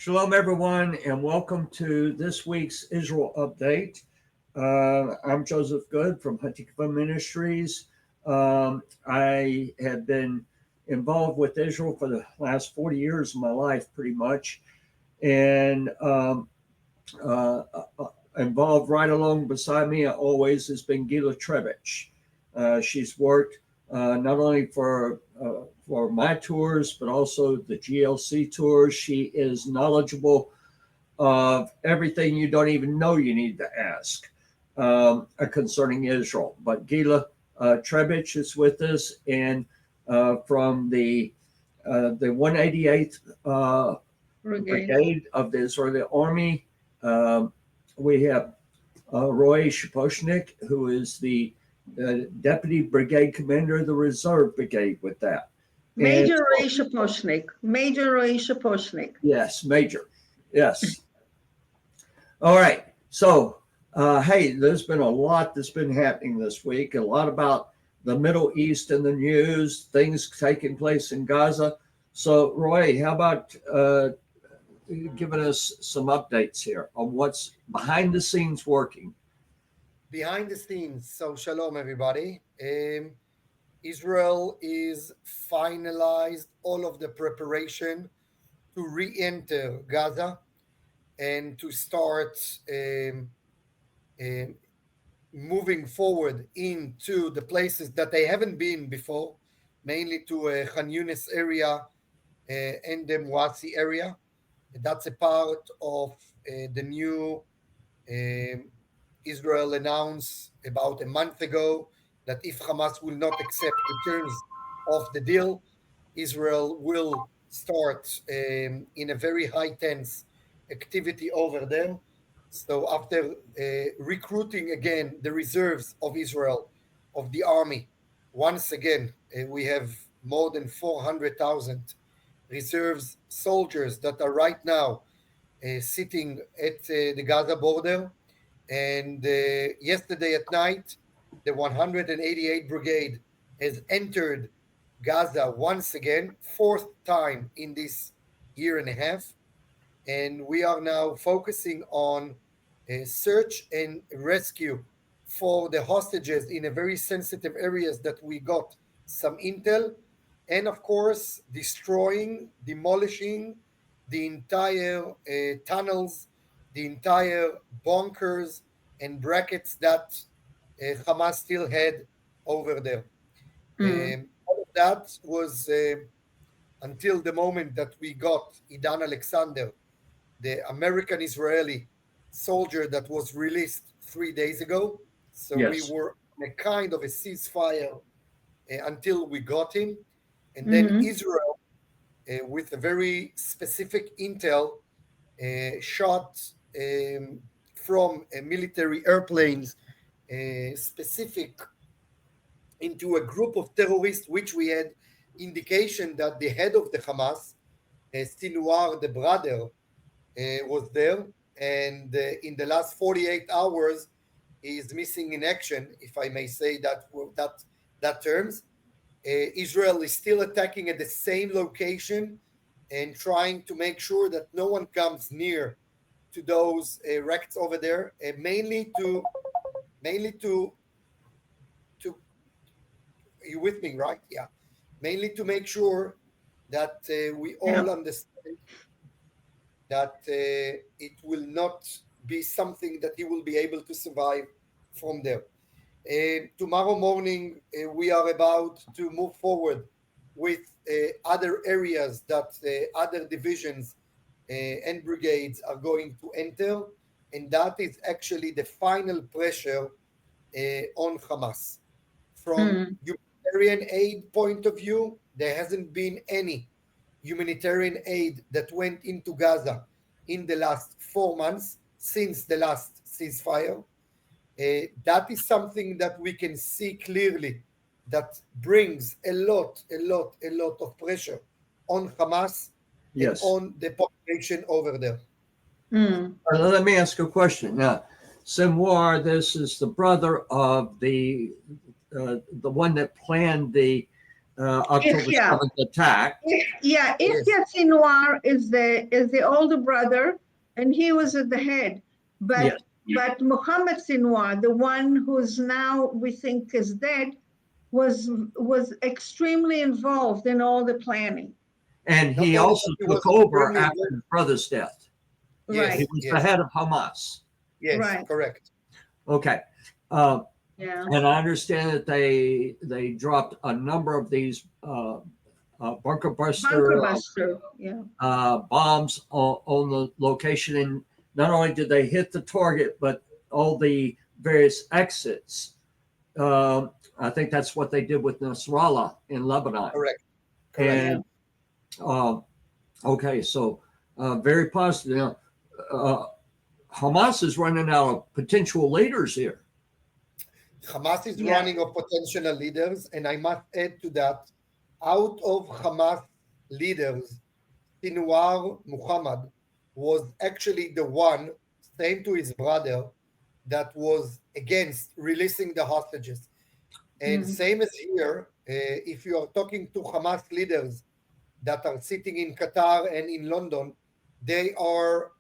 Shalom, everyone, and welcome to this week's Israel Update. I'm Joseph Good from Hatikva Ministries. I have been involved with Israel for the last 40 years of my life, pretty much, and uh, involved right along beside me always has been Gila Trebich. She's worked not only for my tours, but also the GLC tours. She is knowledgeable of everything you don't even know you need to ask concerning Israel. But Gila Trebich is with us, and from the 188th Brigade of the Israeli Army, we have Roy Shaposhnik, who is the Deputy Brigade Commander of the Reserve Brigade with that. Major Roy Shaposhnik. Major Roy Shaposhnik. Yes, Major. Yes. All right. So, hey, there's been a lot that's been happening this week, a lot about the Middle East in the news, things taking place in Gaza. So, Roy, how about giving us some updates here on what's behind the scenes working? Behind the scenes. So, shalom, everybody. Israel is finalized all of the preparation to re-enter Gaza and to start moving forward into the places that they haven't been before, mainly to Khan Yunis area and the Muasi area. That's a part of the new Israel announced about a month ago that if Hamas will not accept the terms of the deal, Israel will start in a very high tense activity over them. So after recruiting again the reserves of Israel, of the army, once again, we have more than 400,000 reserves soldiers that are right now sitting at the Gaza border. And yesterday at night, the 188th Brigade has entered Gaza once again, fourth time in this year and a half. And we are now focusing on search and rescue for the hostages in a very sensitive areas that we got some intel. And of course, demolishing the entire tunnels, the entire bunkers and brackets that Hamas still had over there. All of that was until the moment that we got Idan Alexander, the American-Israeli soldier that was released 3 days ago. So Yes. we were in a kind of a ceasefire until we got him. And then Israel, with a very specific intel, shot from military airplanes specific into a group of terrorists, which we had indication that the head of the Hamas, Sinwar, the brother, was there. And in the last 48 hours, he is missing in action, if I may say that terms. Israel is still attacking at the same location and trying to make sure that no one comes near to those wrecks over there, mainly to you with me, right? Yeah, mainly to make sure that we all understand that it will not be something that he will be able to survive from there. Tomorrow morning, we are about to move forward with other areas that other divisions and brigades are going to enter, and that is actually the final pressure on Hamas. From humanitarian aid point of view, there hasn't been any humanitarian aid that went into Gaza in the last 4 months since the last ceasefire. That is something that we can see clearly that brings a lot of pressure on Hamas and on the population over there. Let me ask a question. Now, Sinwar, this is the brother of the one that planned the October Yahya. 7th attack. Yeah, Yahya Sinwar is the older brother, and he was at the head. But Muhammad Sinwar, the one who's now we think is dead, was extremely involved in all the planning. And he Not only also that, he took was over extremely after involved. his brother's death. Yes, He Right. was yes, the head of Hamas. yes, Right. correct. Okay. Yeah. And I understand that they dropped a number of these bunker Bunker buster. Yeah. bombs on the location. And not only did they hit the target, but all the various exits. I think that's what they did with Nasrallah in Lebanon. Correct. Correct. And okay, so very positive. Now, Hamas is running out of potential leaders here. Hamas is Yeah. running of potential leaders, and I must add to that, out of Hamas leaders, Sinwar Muhammad was actually the one, same to his brother, that was against releasing the hostages. And same as here, if you are talking to Hamas leaders that are sitting in Qatar and in London, they are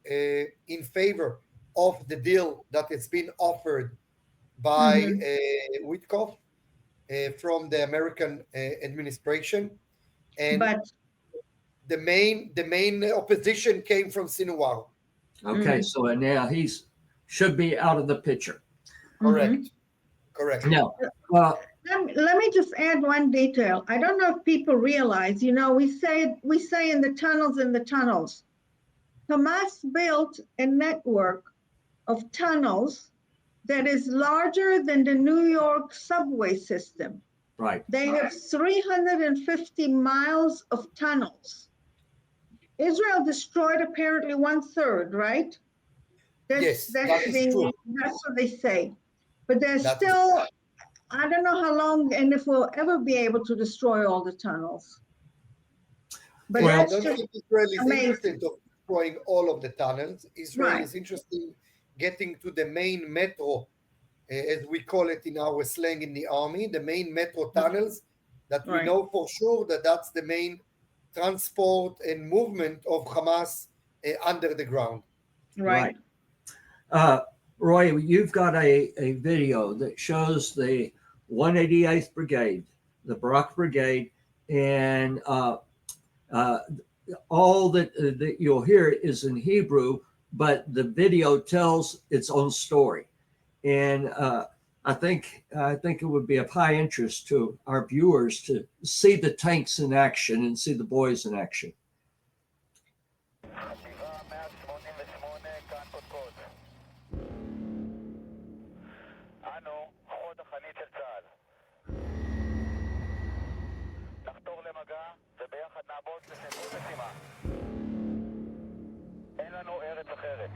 in favor of the deal that has been offered by Witkoff from the American administration, and But the main opposition came from Sinwar. Okay, so now he's should be out of the picture. Correct. Correct. Now, let me just add one detail. I don't know if people realize, we say in the tunnels. Hamas built a network of tunnels that is larger than the New York subway system. right. They have 350 miles of tunnels. Israel destroyed apparently 1/3, right? Yes, that is true. That's what they say. But there's That is- still, I don't know how long and if we'll ever be able to destroy all the tunnels. But Well, I that's don't just think Israel is amazing. interested in destroying all of the tunnels. Israel Right. is interested in getting to the main metro, as we call it in our slang in the army, the main metro tunnels that we Right. know for sure that that's the main transport and movement of Hamas under the ground. right. Roy, you've got a video that shows the 188th Brigade, the Barak Brigade, and all that you'll hear is in Hebrew, but the video tells its own story. And I think it would be of high interest to our viewers to see the tanks in action and see the boys in action. חטיבה 188, כאן קודקוד. אנו חוד החנית של צה"ל. נחתור למגע וביחד נעבוד לסיפור משימה. אין לנו ארץ אחרת.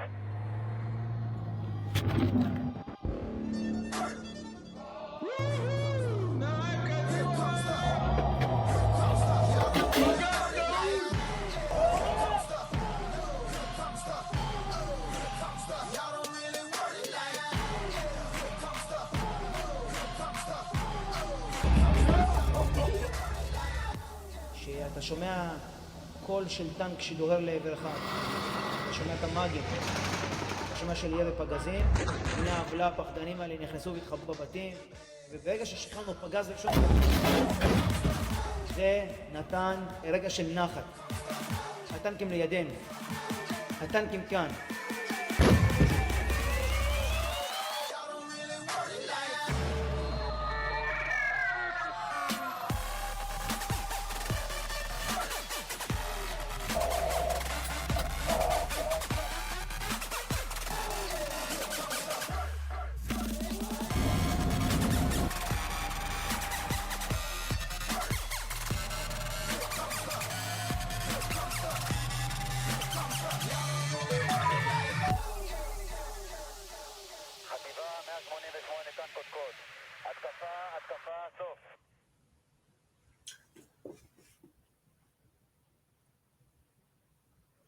שאתה שומע קול של טנק שדוהר לעברך, אתה שומע את המאגים, אתה שומע של ירי פגזים, הנה העוולה, הפחדנים האלה נכנסו והתחבאו בבתים, וברגע ששחררנו פגז ושום, זה נתן רגע של נחת. הטנקים לידינו, הטנקים כאן. חטיבה 188, כאן קודקוד. התקפה, התקפה, סוף.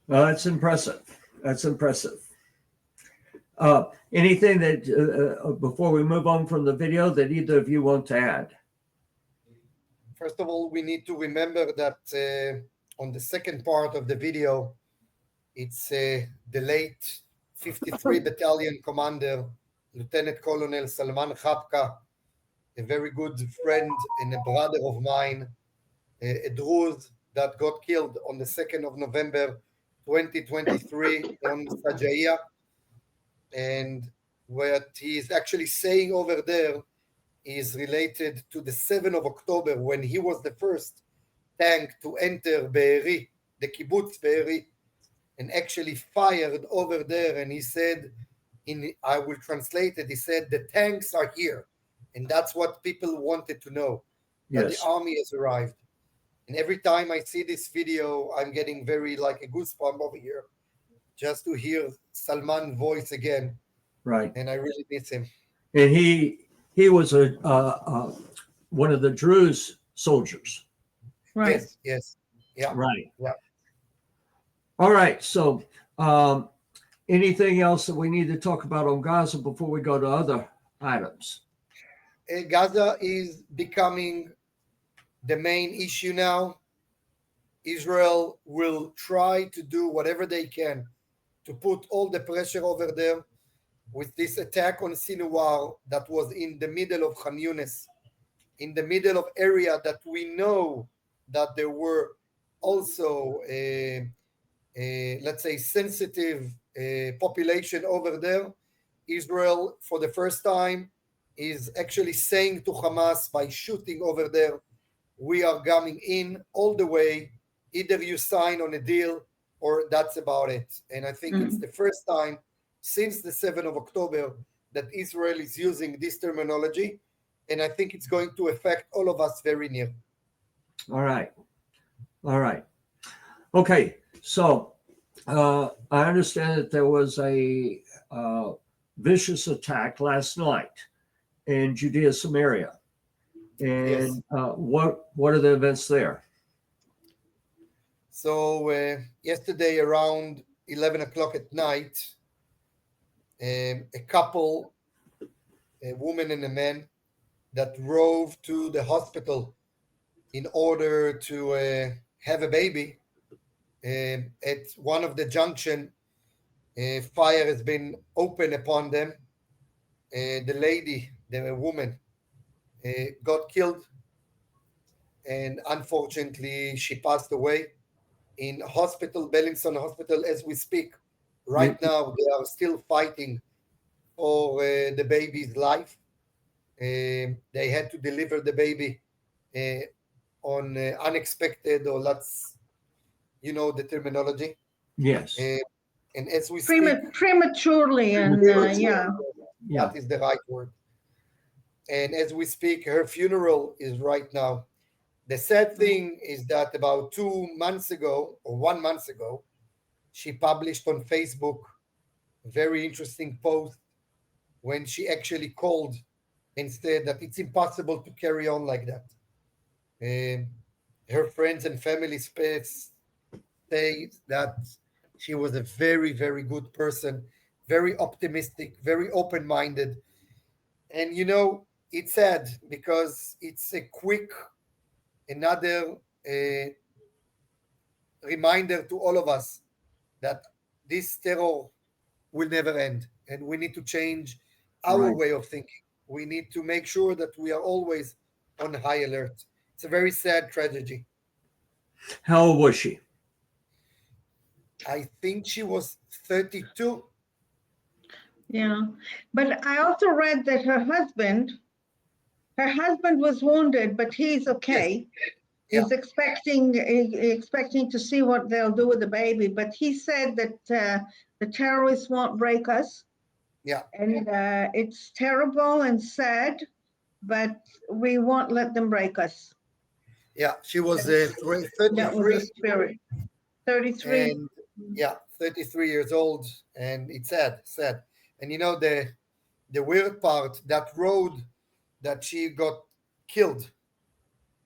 Well, that's impressive. That's impressive. Anything that before we move on from the video that either of you want to add? First of all, we need to remember that on the second part of the video, it's the late 53 Battalion Commander, Lieutenant Colonel Salman Khabka, a very good friend and a brother of mine, a Druze that got killed on the 2nd of November 2023 on Sajaiya. And what he's actually saying over there is related to the 7th of October, when he was the first tank to enter Be'eri, the kibbutz Be'eri, and actually fired over there. And he said, I will translate it, he said, the tanks are here. And that's what people wanted to know, that Yes. the army has arrived. And every time I see this video, I'm getting very like a goosebump over here, just to hear Salman's voice again. Right. And I really miss him. And he was one of the Druze soldiers. Right. Yes, yes. Yeah. Right. Yeah. All right. So anything else that we need to talk about on Gaza before we go to other items? Gaza is becoming the main issue now. Israel will try to do whatever they can to put all the pressure over there with this attack on Sinwar that was in the middle of Khan Yunis, in the middle of area that we know that there were also, let's say, sensitive population over there. Israel, for the first time, is actually saying to Hamas by shooting over there, we are coming in all the way. Either you sign on a deal or that's about it. And I think it's the first time since the 7th of October that Israel is using this terminology. And I think it's going to affect all of us very near. All right. All right. Okay. So I understand that there was a vicious attack last night in Judea, Samaria. And what are the events there? So yesterday around 11 o'clock at night, a couple, a woman and a man, that drove to the hospital in order to have a baby. At one of the junction, fire has been opened upon them. The lady, the woman, got killed, and unfortunately she passed away in hospital, Bellinson Hospital, as we speak. Right now, they are still fighting for the baby's life. They had to deliver the baby on unexpected, or let's, you know, the terminology. Yes. And as we speak, Prematurely, and yeah. that is the right word. And as we speak, her funeral is right now. The sad thing is that about 2 months ago, or 1 month ago, she published on Facebook a very interesting post when she actually called and said that it's impossible to carry on like that. Her friends and family say that she was a very, very good person, very optimistic, very open-minded. And, you know, it's sad because it's a quick, another reminder to all of us that this terror will never end. And we need to change our way of thinking. We need to make sure that we are always on high alert. It's a very sad tragedy. How old was she? I think she was 32. Yeah, but I also read that her husband was wounded, but he's okay. Yes. He's expecting to see what they'll do with the baby, but he said that the terrorists won't break us. Yeah. And it's terrible and sad, but we won't let them break us. Yeah, she was 33. That was the spirit. 33. And yeah, 33 years old, and it's sad. And you know, the weird part, that road that she got killed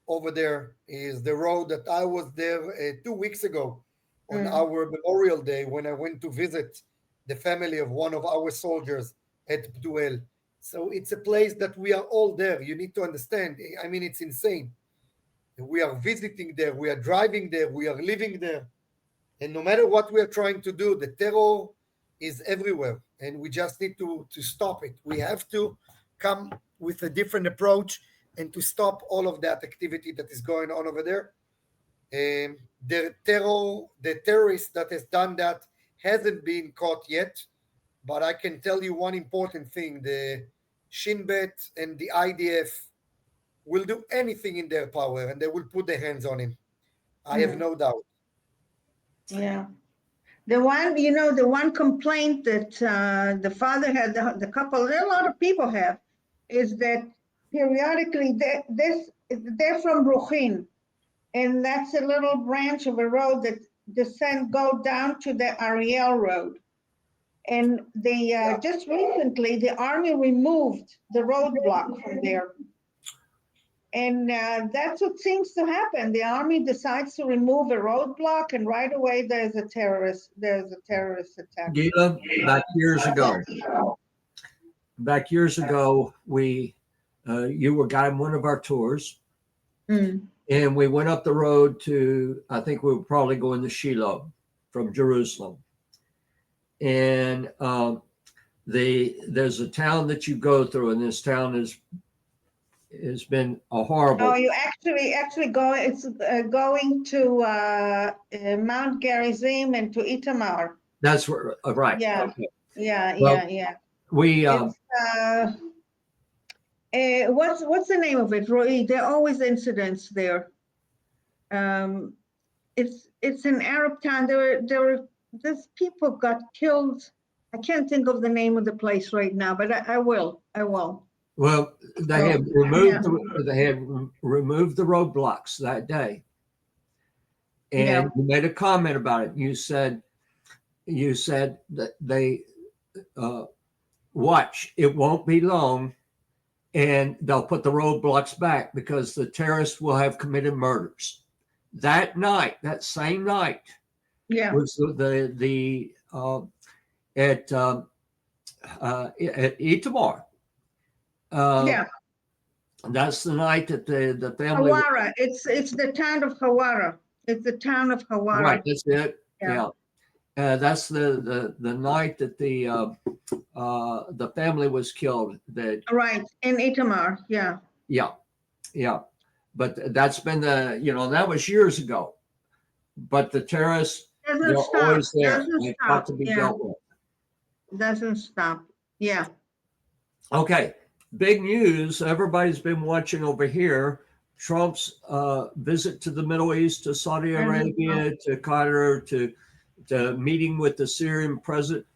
over there is the road that I was there 2 weeks ago on our Memorial Day when I went to visit the family of one of our soldiers at Bduel. So it's a place that we are all there. You need to understand. I mean, it's insane. We are visiting there, we are driving there, we are living there. And no matter what we are trying to do, the terror is everywhere. And we just need to stop it. We have to come with a different approach and to stop all of that activity that is going on over there. The terrorist that has done that hasn't been caught yet. But I can tell you one important thing. The Shin Bet and the IDF will do anything in their power, and they will put their hands on him. I have no doubt. Yeah. The one complaint that the father had, the couple, a lot of people have, is that periodically they're from Bruchin, and that's a little branch of a road that go down to the Ariel Road. And they just recently, the army removed the roadblock from there. And that's what seems to happen. The army decides to remove a roadblock, and right away there's a terrorist attack. Gila, back years ago, you were guiding one of our tours, and we went up the road to, I think we were probably going to Shiloh from Jerusalem. And there's a town that you go through, and this town has been a horrible. Oh, you actually go. It's going to Mount Gerizim and to Itamar. That's where, right? Yeah, okay. yeah. We what's the name of it, Roy? There are always incidents there. It's an Arab town. These people got killed. I can't think of the name of the place right now, but I will. Well, they had removed the roadblocks that day, and you made a comment about it. You said that they watch. It won't be long, and they'll put the roadblocks back because the terrorists will have committed murders. That night, that same night, was at Itamar. That's the night that the family. Hawara. It's the town of Hawara. It's the town of Hawara. Right. That's it. Yeah. That's the night that the family was killed. Right in Itamar. Yeah. But that's been that was years ago. But the terrorists, they're always there. They've got to be dealt with. Doesn't stop. Yeah. Okay. Big news. Everybody's been watching over here. Trump's visit to the Middle East, to Saudi Arabia, to Qatar, to meeting with the Syrian president.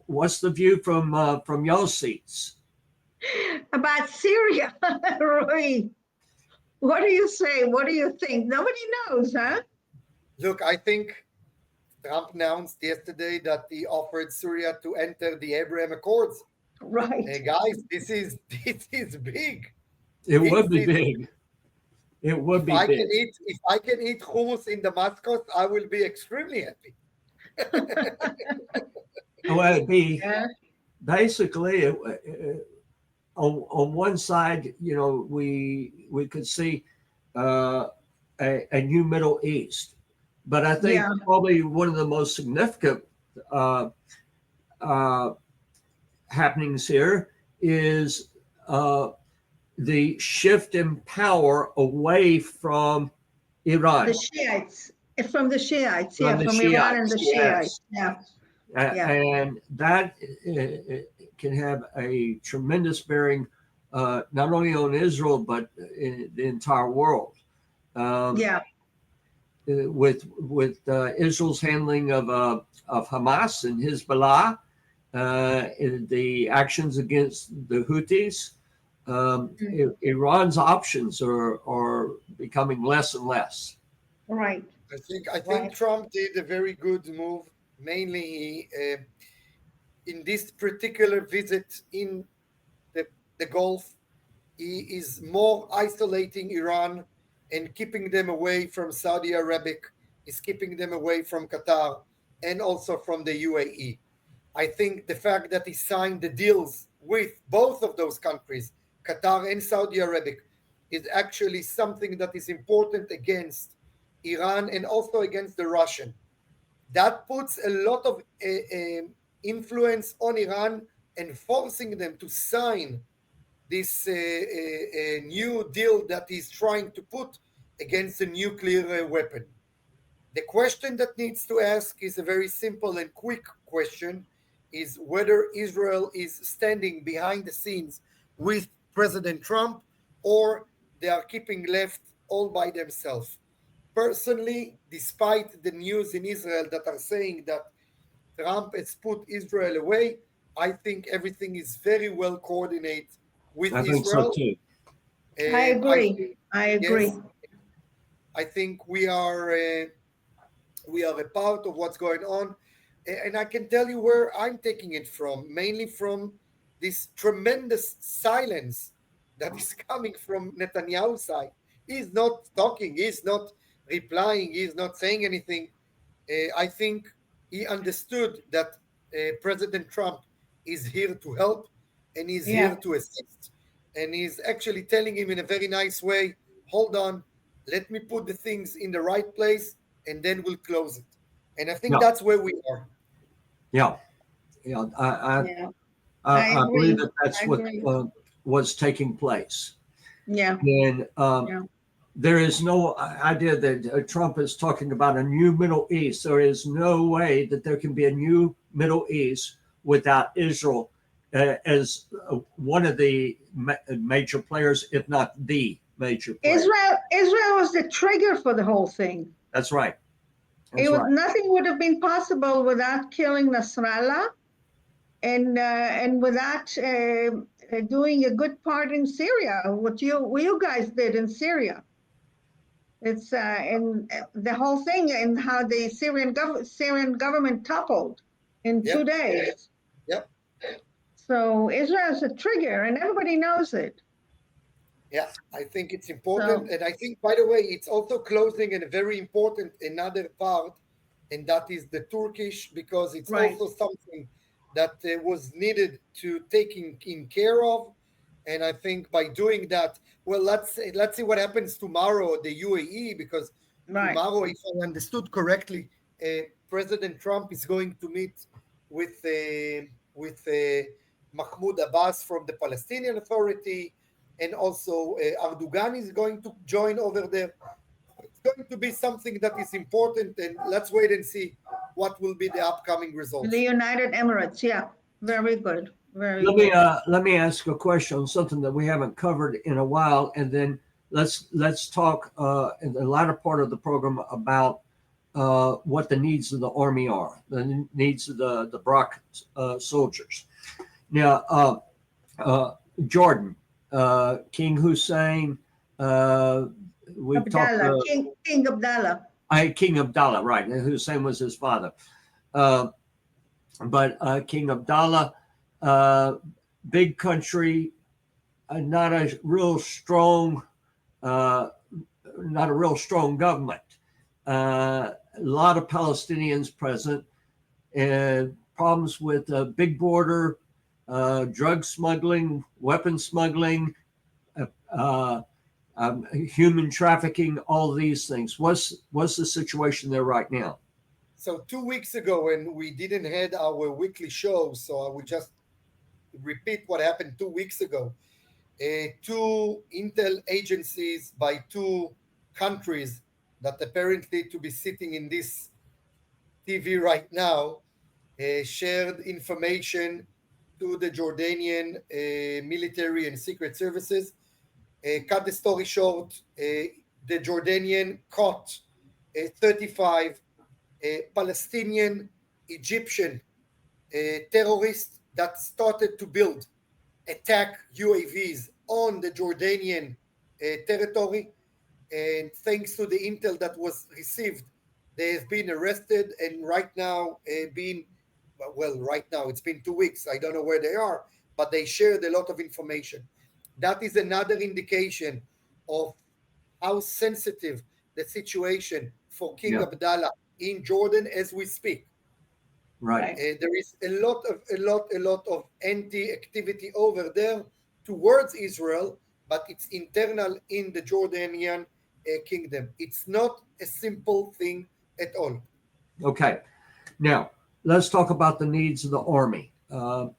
What's the view from y'all's seats? About Syria, Roy? What do you say? What do you think? Nobody knows, huh? Look, I think Trump announced yesterday that he offered Syria to enter the Abraham Accords. Right. Hey guys, this is big. It would be big. It would be big. If I can eat hummus in Damascus, I will be extremely happy. Well, it'd be basically on one side, we could see a new Middle East, but I think probably one of the most significant happenings here is the shift in power away from Iran. The Shiites, from Iran and the Shiites. And that can have a tremendous bearing not only on Israel but in the entire world. With Israel's handling of Hamas and Hezbollah, the actions against the Houthis, Iran's options are becoming less and less. Right. I think Trump did a very good move. Mainly in this particular visit in the Gulf, he is more isolating Iran and keeping them away from Saudi Arabia. He's keeping them away from Qatar and also from the UAE. I think the fact that he signed the deals with both of those countries, Qatar and Saudi Arabia, is actually something that is important against Iran and also against the Russian. That puts a lot of influence on Iran and forcing them to sign this new deal that he's trying to put against a nuclear weapon. The question that needs to ask is a very simple and quick question, is whether Israel is standing behind the scenes with President Trump or they are keeping left all by themselves. Personally, despite the news in Israel that are saying that Trump has put Israel away, I think everything is very well coordinated with I think so Israel. too. I And agree. I agree. yes, I think we are a part of what's going on, and I can tell you where I'm taking it from, mainly from this tremendous silence that is coming from Netanyahu's side. He's not talking, he's not replying, he's not saying anything. I think he understood that President Trump is here to help and he's Yeah. here to assist. And he's actually telling him in a very nice way, hold on, let me put the things in the right place and then we'll close it. And I think Yeah. that's where we are. Yeah. Yeah. Yeah. I I believe agree. that that's I what agree. what's taking place. Yeah. And Yeah. there is no idea that Trump is talking about a new Middle East. There is no way that there can be a new Middle East without Israel as one of the major players, if not the major player. Israel was the trigger for the whole thing. That's right. That's It was right. nothing would have been possible without killing Nasrallah and without doing a good part in Syria, what you guys did in Syria. It's and the whole thing and how the Syrian government toppled in Yep. 2 days. Yep. So Israel is a trigger, and everybody knows it. Yeah, I think it's important. And I think, by the way, it's also closing in a very important another part, and that is the Turkish, because it's Right. also something that was needed to taking in care of. And I think by doing that, well, let's see what happens tomorrow at the UAE, because Right. tomorrow, if I understood correctly, President Trump is going to meet with Mahmoud Abbas from the Palestinian Authority, and also Erdogan is going to join over there. It's going to be something that is important, and let's wait and see what will be the upcoming results. The United Emirates, yeah, very good, very good. Let me ask a question on something that we haven't covered in a while, and then let's talk in the latter part of the program about what the needs of the army are, the needs of the Barak soldiers. Now, Jordan, King Hussein, we've Abdallah, talked. King Abdallah. King Abdallah, right? Hussein was his father. But King Abdallah, big country, not a real strong government. A lot of Palestinians present, and problems with big border, drug smuggling, weapon smuggling, human trafficking, all these things. What's the situation there right now? So 2 weeks ago, when we didn't have our weekly show, so I would just repeat what happened 2 weeks ago. Two intel agencies by two countries that apparently to be sitting in this TV right now shared information to the Jordanian military and secret services. Cut the story short, the Jordanian caught 35 Palestinian Egyptian terrorists that started to attack UAVs on the Jordanian territory. And thanks to the intel that was received, they have been arrested and right now right now it's been 2 weeks. I don't know where they are, but they shared a lot of information. That is another indication of how sensitive the situation for King Abdallah in Jordan as we speak. Right. There is a lot of anti-activity over there towards Israel, but it's internal in the Jordanian kingdom. It's not a simple thing at all. Okay. Now, let's talk about the needs of the Army. I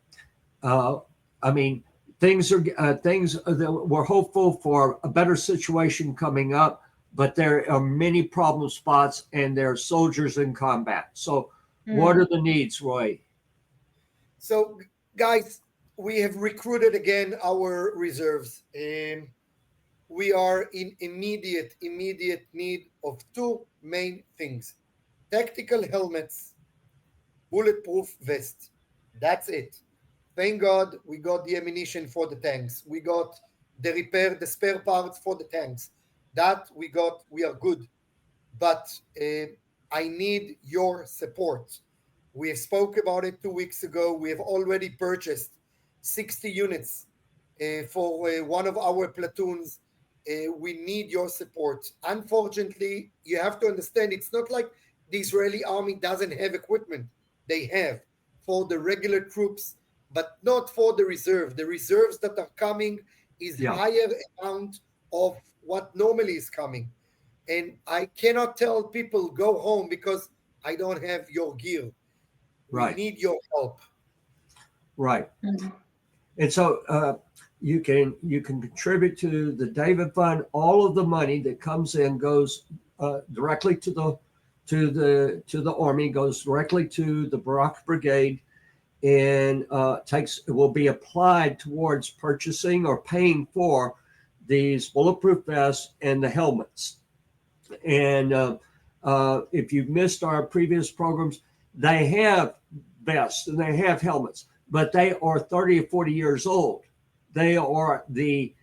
mean, things that we're hopeful for a better situation coming up, but there are many problem spots and there are soldiers in combat. So, what are the needs, Roy? So, guys, we have recruited again our reserves. We are in immediate need of two main things: tactical helmets, bulletproof vests. That's it. Thank God we got the ammunition for the tanks. We got the spare parts for the tanks. That we got, we are good. But I need your support. We have spoke about it 2 weeks ago. We have already purchased 60 units for one of our platoons. We need your support. Unfortunately, you have to understand, it's not like the Israeli army doesn't have equipment. They have for the regular troops, but not for the reserve. The reserves that are coming is higher amount of what normally is coming. And I cannot tell people go home because I don't have your gear. Right. We need your help. Right. And so you can contribute to the David Fund. All of the money that comes in goes directly to the Army, goes directly to the Barak Brigade, and will be applied towards purchasing or paying for these bulletproof vests and the helmets. And if you've missed our previous programs, they have vests and they have helmets, but they are 30 or 40 years old. They are the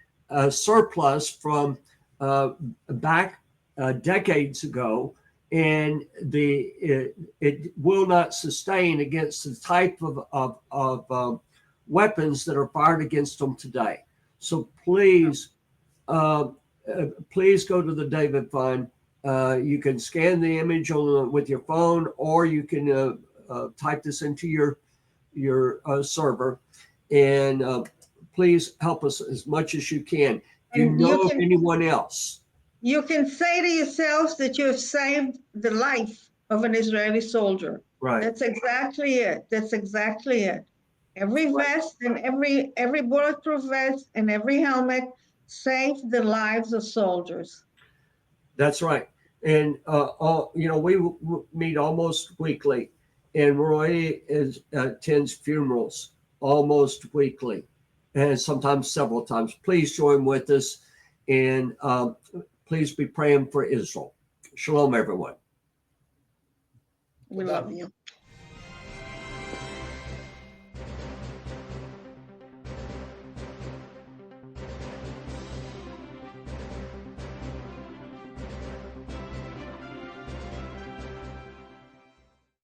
surplus from back decades ago, and it will not sustain against the type of weapons that are fired against them today. So please go to the David Fund. You can scan the image with your phone, or you can type this into your server, and please help us as much as you can. Do you know of anyone else? You can say to yourselves that you have saved the life of an Israeli soldier. Right. That's exactly it. That's exactly it. Every vest and every bulletproof vest and every helmet saved the lives of soldiers. That's right. And we meet almost weekly, and Roy attends funerals almost weekly, and sometimes several times. Please join with us, and please be praying for Israel. Shalom, everyone. We love you.